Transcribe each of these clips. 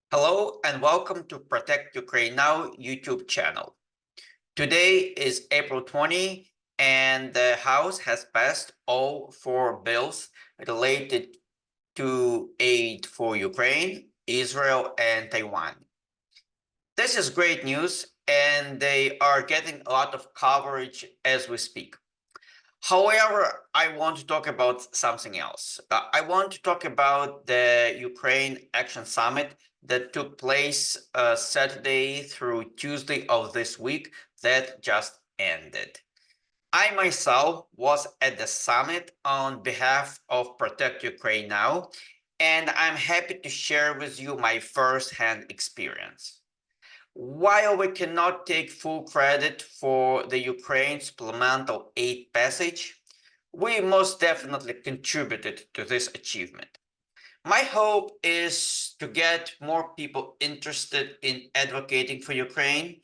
Hello and welcome to Protect Ukraine Now YouTube channel. Today is April 20 and the House has passed all four bills related to aid for Ukraine, Israel, and Taiwan. This is great news and they are getting a lot of coverage as we speak. However, I want to talk about something else. I want to talk about the Ukraine Action Summit that took place Saturday through Tuesday of this week that just ended. I myself was at the summit on behalf of Protect Ukraine Now, and I'm happy to share with you my first-hand experience. While we cannot take full credit for the Ukraine supplemental aid passage, we most definitely contributed to this achievement. My hope is to get more people interested in advocating for Ukraine.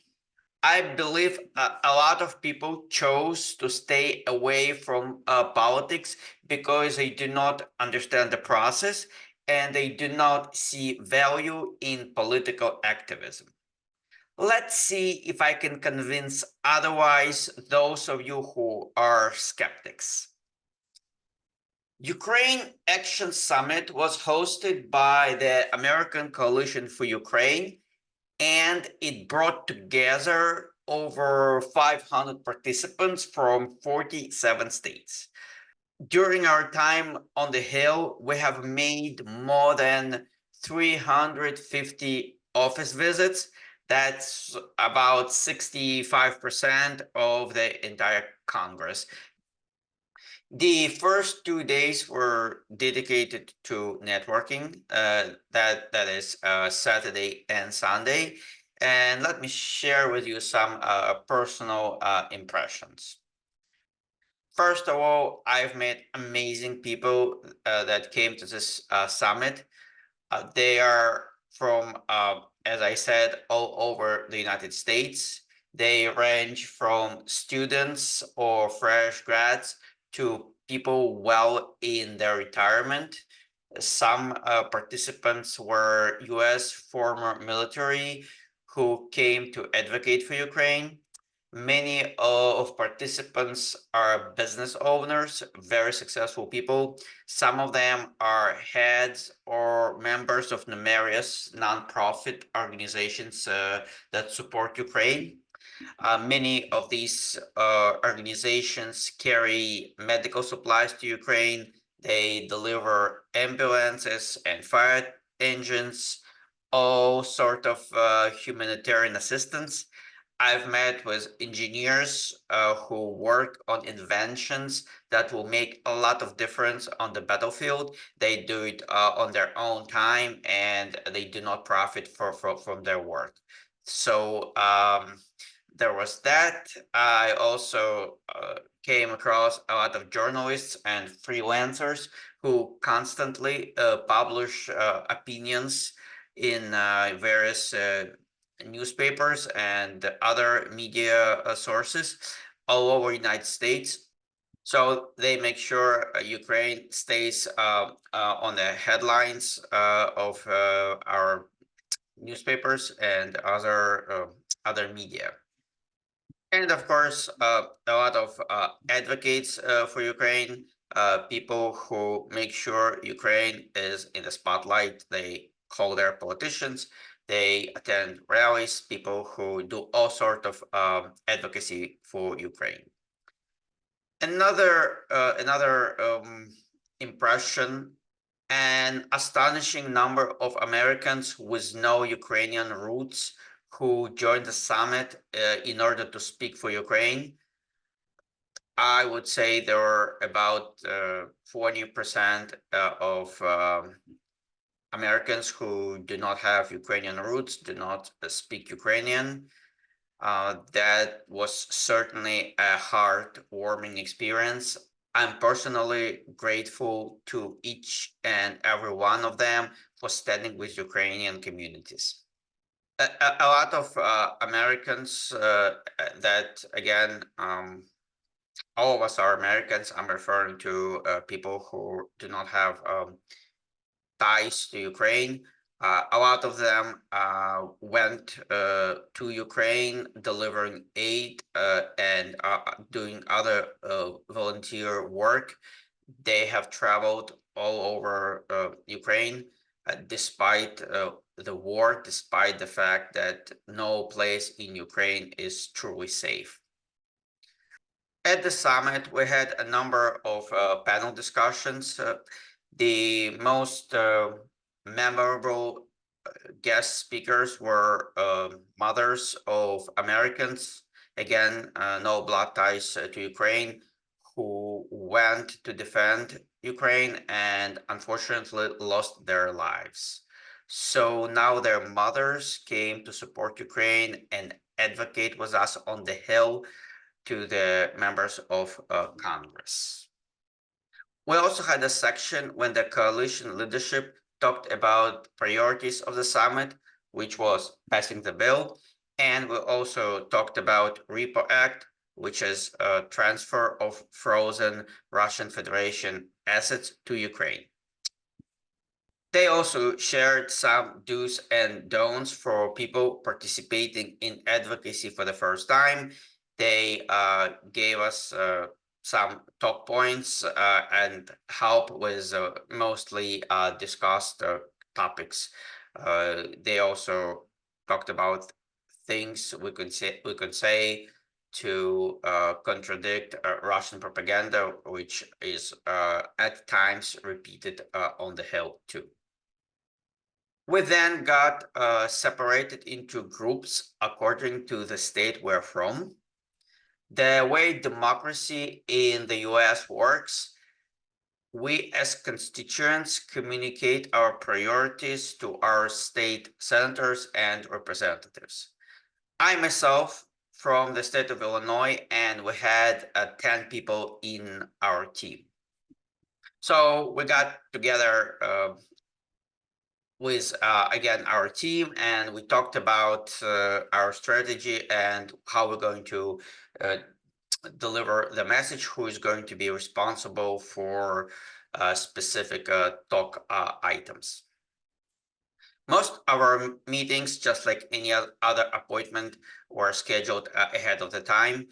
I believe a lot of people chose to stay away from politics because they do not understand the process and they do not see value in political activism. Let's see if I can convince otherwise those of you who are skeptics. Ukraine Action Summit was hosted by the American Coalition for Ukraine, and it brought together over 500 participants from 47 states. During our time on the Hill, we have made more than 350 office visits. That's about 65% of the entire Congress. The first 2 days were dedicated to networking, that is Saturday and Sunday. And let me share with you some personal impressions. First of all, I've met amazing people that came to this summit. They are from, as I said, all over the United States. They range from students or fresh grads to people well in their retirement. Some participants were US former military who came to advocate for Ukraine. Many of participants are business owners, very successful people. Some of them are heads or members of numerous nonprofit organizations that support Ukraine. Many of these organizations carry medical supplies to Ukraine. They deliver ambulances and fire engines, all sort of humanitarian assistance. I've met with engineers who work on inventions that will make a lot of difference on the battlefield. They do it on their own time and they do not profit from their work. So there was that. I also came across a lot of journalists and freelancers who constantly publish opinions in various newspapers and other media sources all over the United States. So they make sure Ukraine stays on the headlines of our newspapers and other media. And of course, a lot of advocates for Ukraine, people who make sure Ukraine is in the spotlight. They call their politicians, they attend rallies, people who do all sort of advocacy for Ukraine. Another impression, an astonishing number of Americans with no Ukrainian roots who joined the summit in order to speak for Ukraine. I would say there were about 40% of Americans who do not have Ukrainian roots, do not speak Ukrainian. That was certainly a heartwarming experience. I'm personally grateful to each and every one of them for standing with Ukrainian communities. A lot of Americans that, again, all of us are Americans. I'm referring to people who do not have ties to Ukraine. A lot of them went to Ukraine, delivering aid and doing other volunteer work. They have traveled all over Ukraine, despite the war, despite the fact that no place in Ukraine is truly safe. At the summit, we had a number of panel discussions. The most memorable guest speakers were mothers of Americans, again, no blood ties to Ukraine, who went to defend Ukraine and unfortunately lost their lives. So now their mothers came to support Ukraine and advocate with us on the Hill to the members of Congress. We also had a section when the coalition leadership talked about priorities of the summit, which was passing the bill. And we also talked about Repo Act, which is a transfer of frozen Russian Federation assets to Ukraine. They also shared some do's and don'ts for people participating in advocacy for the first time. They gave us some talk points and help with mostly discussed topics. They also talked about things we could say to contradict Russian propaganda, which is at times repeated on the Hill too. We then got separated into groups according to the state we're from. The way democracy in the US works, we as constituents communicate our priorities to our state senators and representatives. I myself from the state of Illinois, and we had 10 people in our team. So we got together with again our team, and we talked about our strategy and how we're going to deliver the message, who is going to be responsible for specific talk items. Most of our meetings, just like any other appointment, were scheduled ahead of the time.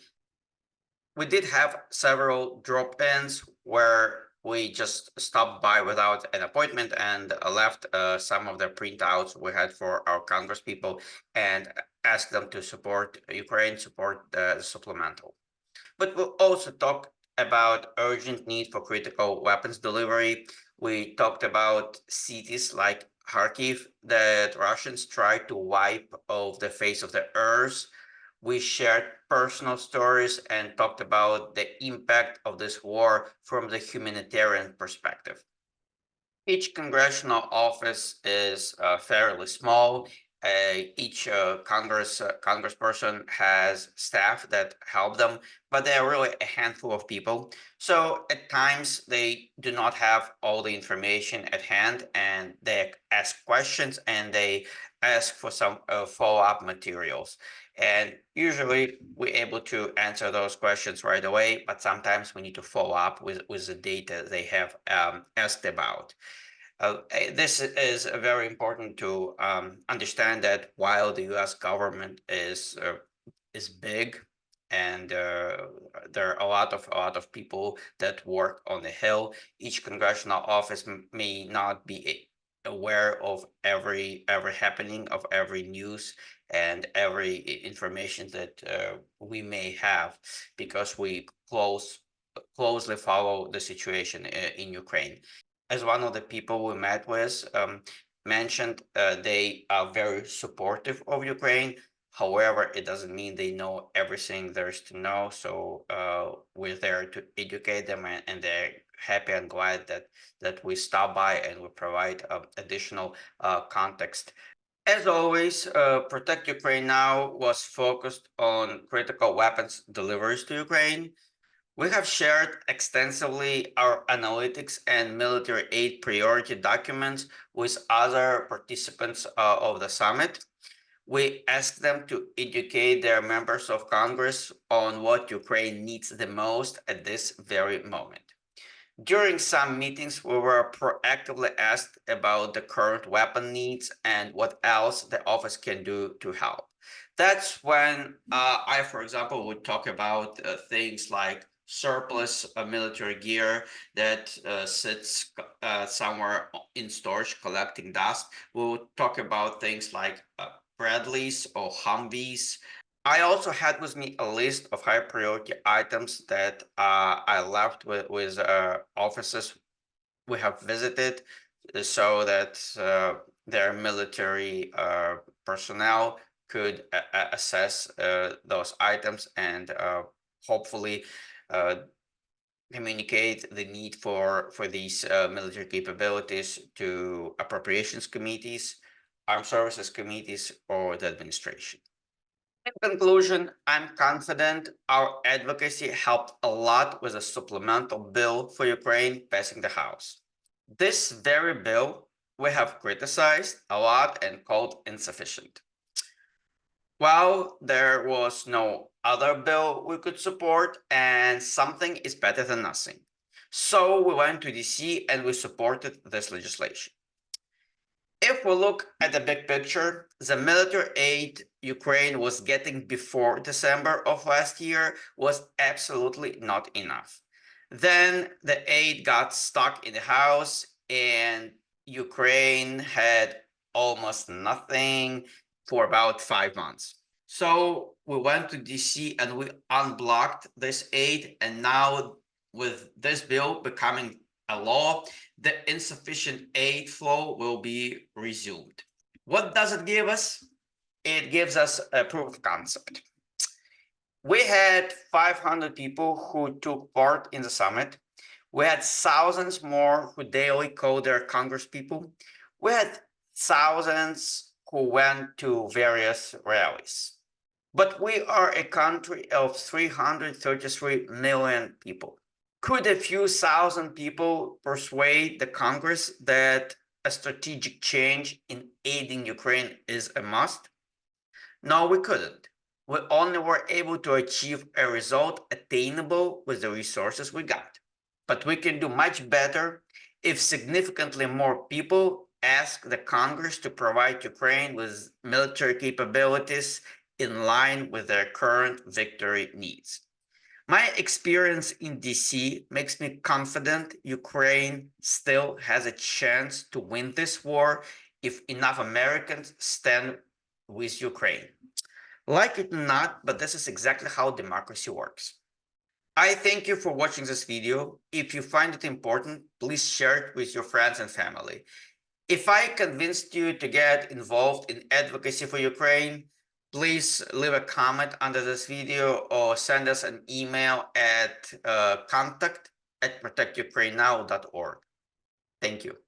We did have several drop-ins where we just stopped by without an appointment and left some of the printouts we had for our Congresspeople and asked them to support Ukraine, support the supplemental. But we'll also talk about urgent need for critical weapons delivery. We talked about cities like Kharkiv that Russians tried to wipe off the face of the earth. We shared personal stories and talked about the impact of this war from the humanitarian perspective. Each congressional office is fairly small. Each congressperson has staff that help them, but they are really a handful of people. So at times they do not have all the information at hand, and they ask questions and they ask for some follow-up materials. And usually we're able to answer those questions right away, but sometimes we need to follow up with the data they have asked about. This is very important to understand that while the U.S. government is big, and there are a lot of people that work on the Hill, each congressional office may not be aware of every happening, of every news and every information that we may have, because we closely follow the situation in Ukraine. As one of the people we met with mentioned, they are very supportive of Ukraine. However, it doesn't mean they know everything there is to know. So we're there to educate them, and they're happy and glad that we stop by and we provide additional context. As always, Protect Ukraine Now was focused on critical weapons deliveries to Ukraine. We have shared extensively our analytics and military aid priority documents with other participants of the summit. We asked them to educate their members of Congress on what Ukraine needs the most at this very moment. During some meetings, we were proactively asked about the current weapon needs and what else the office can do to help. That's when I, for example, would talk about things like surplus military gear that sits somewhere in storage collecting dust. We'll talk about things like Bradleys or Humvees. I also had with me a list of high priority items that I left with offices we have visited so that their military personnel could assess those items and hopefully uh, communicate the need for these military capabilities to appropriations committees, armed services committees, or the administration. In conclusion, I'm confident our advocacy helped a lot with a supplemental bill for Ukraine passing the House. This very bill we have criticized a lot and called insufficient. Well, there was no other bill we could support, and something is better than nothing. So we went to DC and we supported this legislation. If we look at the big picture, the military aid Ukraine was getting before December of last year was absolutely not enough. Then the aid got stuck in the house and Ukraine had almost nothing for about 5 months. So we went to DC and we unblocked this aid, and now with this bill becoming a law, the insufficient aid flow will be resumed. What does it give us? It gives us a proof of concept. We had 500 people who took part in the summit. We had thousands more who daily called their Congresspeople. We had thousands who went to various rallies. But we are a country of 333 million people. Could a few thousand people persuade the Congress that a strategic change in aiding Ukraine is a must? No, we couldn't. We only were able to achieve a result attainable with the resources we got. But we can do much better if significantly more people ask the Congress to provide Ukraine with military capabilities in line with their current victory needs. My experience in DC makes me confident Ukraine still has a chance to win this war if enough Americans stand with Ukraine. Like it or not, but this is exactly how democracy works. I thank you for watching this video. If you find it important, please share it with your friends and family. If I convinced you to get involved in advocacy for Ukraine, please leave a comment under this video or send us an email at contact@protectukrainenow.org. Thank you.